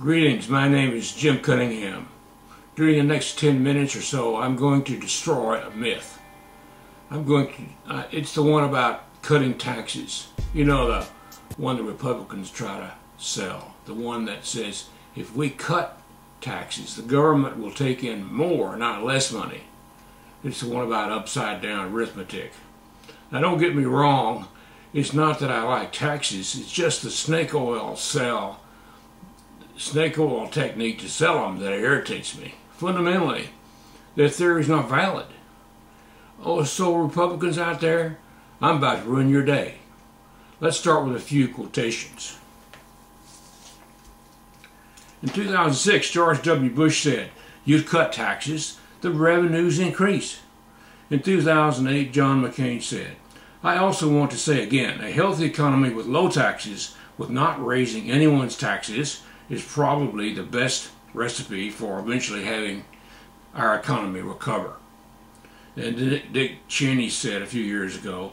Greetings, my name is Jim Cunningham. During the next 10 minutes or so, I'm going to destroy a myth. It's the one about cutting taxes. You know, the one the Republicans try to sell. The one that says, if we cut taxes, the government will take in more, not less money. It's the one about upside down arithmetic. Now don't get me wrong, it's not that I like taxes, it's just the snake oil technique to sell them that irritates me. Fundamentally, their theory is not valid. Oh, so Republicans out there, I'm about to ruin your day. Let's start with a few quotations. In 2006, George W. Bush said, "You cut taxes, the revenues increase." In 2008, John McCain said, "I also want to say again, a healthy economy with low taxes, with not raising anyone's taxes, is probably the best recipe for eventually having our economy recover." And Dick Cheney said a few years ago,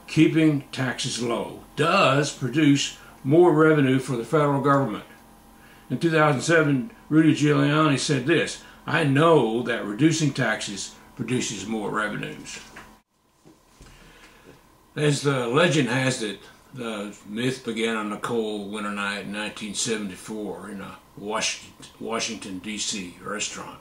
"Keeping taxes low does produce more revenue for the federal government." In 2007, Rudy Giuliani said this, "I know that reducing taxes produces more revenues." As the legend has it, the myth began on a cold winter night in 1974 in a Washington, D.C. restaurant.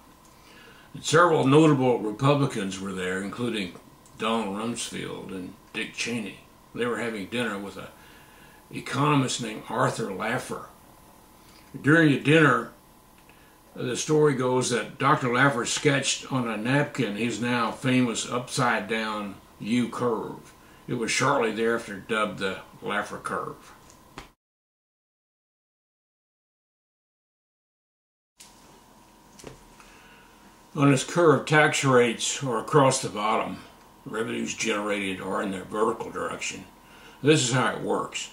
And several notable Republicans were there, including Donald Rumsfeld and Dick Cheney. They were having dinner with an economist named Arthur Laffer. During the dinner, the story goes that Dr. Laffer sketched on a napkin his now famous upside-down U curve. It was shortly thereafter dubbed the Laffer curve. On this curve, tax rates are across the bottom. Revenues generated are in the vertical direction. This is how it works.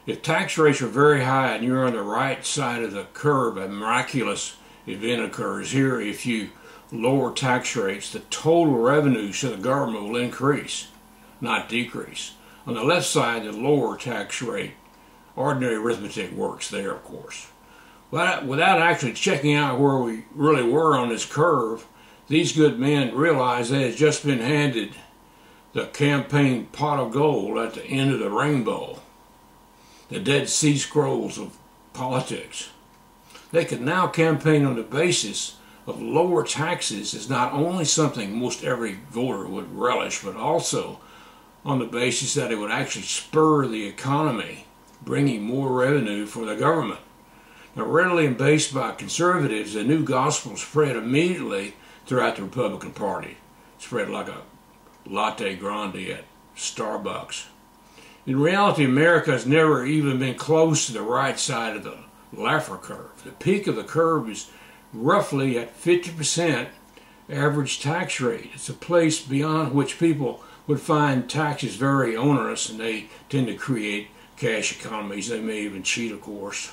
If tax rates are very high and you're on the right side of the curve, a miraculous event occurs. Here, if you lower tax rates, the total revenues to the government will increase, not decrease. On the left side, the lower tax rate, ordinary arithmetic works there, of course. But without actually checking out where we really were on this curve, these good men realized they had just been handed the campaign pot of gold at the end of the rainbow, the Dead Sea Scrolls of politics. They could now campaign on the basis of lower taxes as not only something most every voter would relish, but also on the basis that it would actually spur the economy, bringing more revenue for the government. Now, readily embraced by conservatives, the new gospel spread immediately throughout the Republican Party. Spread like a latte grande at Starbucks. In reality, America has never even been close to the right side of the Laffer curve. The peak of the curve is roughly at 50% average tax rate. It's a place beyond which people would find taxes very onerous, and they tend to create cash economies. They may even cheat, of course.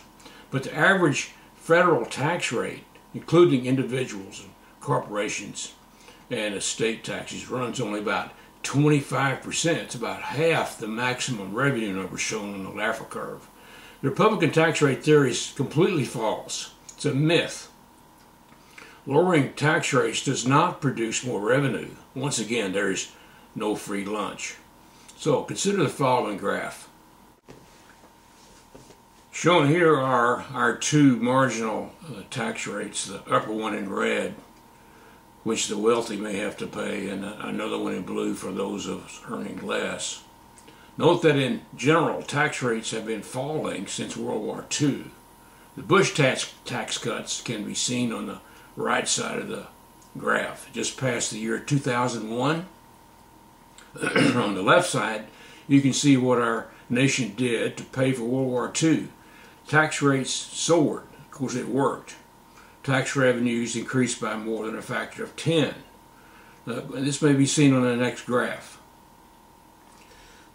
But the average federal tax rate, including individuals and corporations and estate taxes, runs only about 25%. It's about half the maximum revenue number shown on the Laffer curve. The Republican tax rate theory is completely false. It's a myth. Lowering tax rates does not produce more revenue. Once again, there is no free lunch. So consider the following graph. Shown here are our two marginal tax rates, the upper one in red, which the wealthy may have to pay, and another one in blue for those of us earning less. Note that in general, tax rates have been falling since World War II. The Bush tax cuts can be seen on the right side of the graph. Just past the year 2001. On the left side, you can see what our nation did to pay for World War II. Tax rates soared. Of course, it worked. Tax revenues increased by more than a factor of 10. This may be seen on the next graph.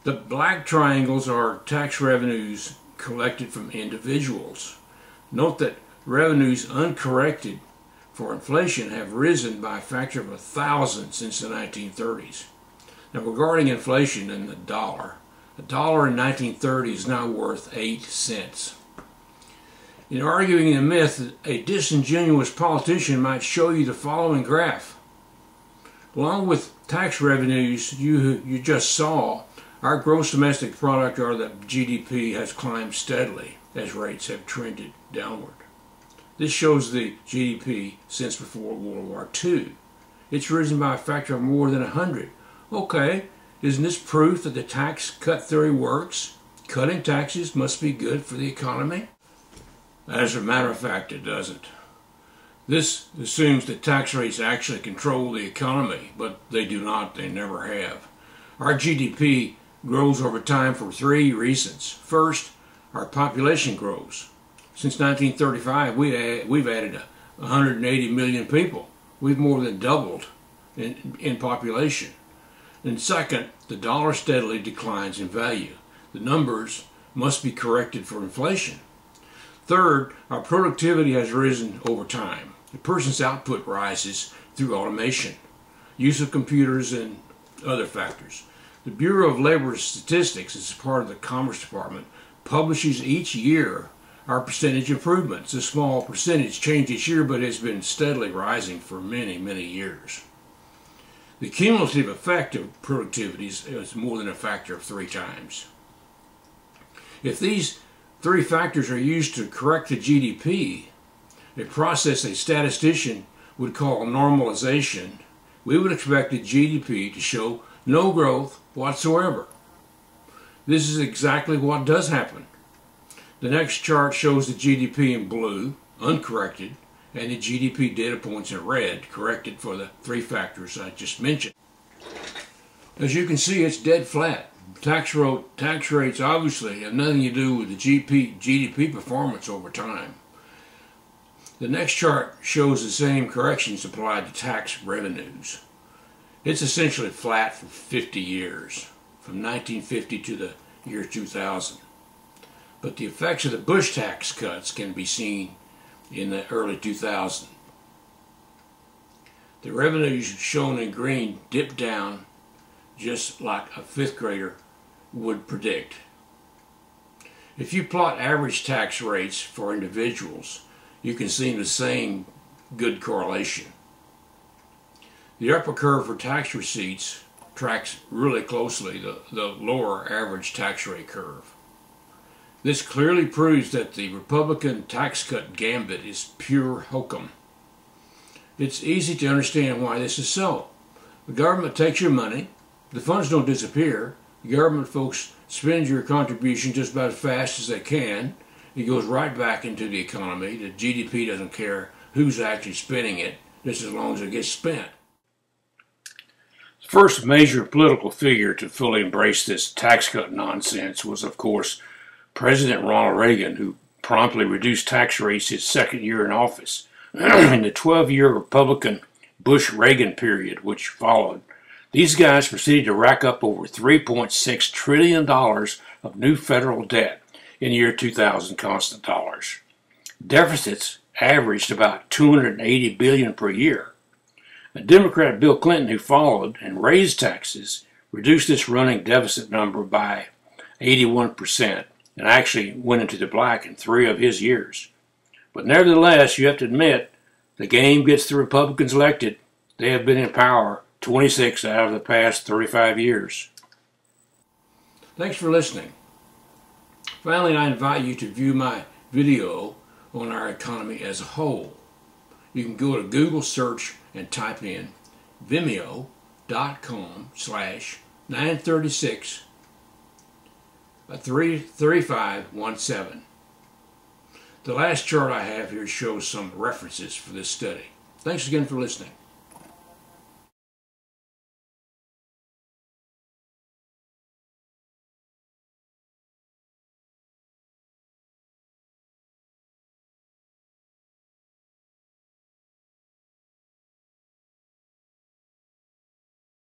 The black triangles are tax revenues collected from individuals. Note that revenues uncorrected for inflation have risen by a factor of 1,000 since the 1930s. Now, regarding inflation and the dollar, $1 in 1930 is now worth 8 cents. In arguing the myth, a disingenuous politician might show you the following graph. Along with tax revenues you just saw, our gross domestic product, or the GDP, has climbed steadily as rates have trended downward. This shows the GDP since before World War II. It's risen by a factor of more than 100. Okay, isn't this proof that the tax cut theory works? Cutting taxes must be good for the economy? As a matter of fact, it doesn't. This assumes that tax rates actually control the economy, but they do not. They never have. Our GDP grows over time for three reasons. First, our population grows. Since 1935, we've added 180 million people. We've more than doubled in population. And second, the dollar steadily declines in value. The numbers must be corrected for inflation. Third, our productivity has risen over time. A person's output rises through automation, use of computers, and other factors. The Bureau of Labor Statistics, as part of the Commerce Department, publishes each year our percentage improvements. A small percentage change each year, but it's been steadily rising for many, many years. The cumulative effect of productivity is more than a factor of 3 times. If these 3 factors are used to correct the GDP, a process a statistician would call normalization, we would expect the GDP to show no growth whatsoever. This is exactly what does happen. The next chart shows the GDP in blue, uncorrected, and the GDP data points in red, corrected for the 3 factors I just mentioned. As you can see, it's dead flat. Tax rates obviously have nothing to do with the GDP performance over time. The next chart shows the same corrections applied to tax revenues. It's essentially flat for 50 years, from 1950 to the year 2000. But the effects of the Bush tax cuts can be seen in the early 2000s. The revenues shown in green dipped down just like a 5th grader would predict. If you plot average tax rates for individuals, you can see the same good correlation. The upper curve for tax receipts tracks really closely the lower average tax rate curve. This clearly proves that the Republican tax cut gambit is pure hokum. It's easy to understand why this is so. The government takes your money, the funds don't disappear, the government folks spend your contribution just about as fast as they can. It goes right back into the economy. The GDP doesn't care who's actually spending it, just as long as it gets spent. The first major political figure to fully embrace this tax cut nonsense was, of course, President Ronald Reagan, who promptly reduced tax rates his 2nd year in office. In the 12-year Republican Bush-Reagan period which followed, these guys proceeded to rack up over $3.6 trillion of new federal debt in the year 2000 constant dollars. Deficits averaged about $280 billion per year. A Democrat, Bill Clinton, who followed and raised taxes, reduced this running deficit number by 81%. And actually went into the black in 3 of his years. But nevertheless, you have to admit, the game gets the Republicans elected. They have been in power 26 out of the past 35 years. Thanks for listening. Finally, I invite you to view my video on our economy as a whole. You can go to Google search and type in vimeo.com/936 3517. The last chart I have here shows some references for this study. Thanks again for listening.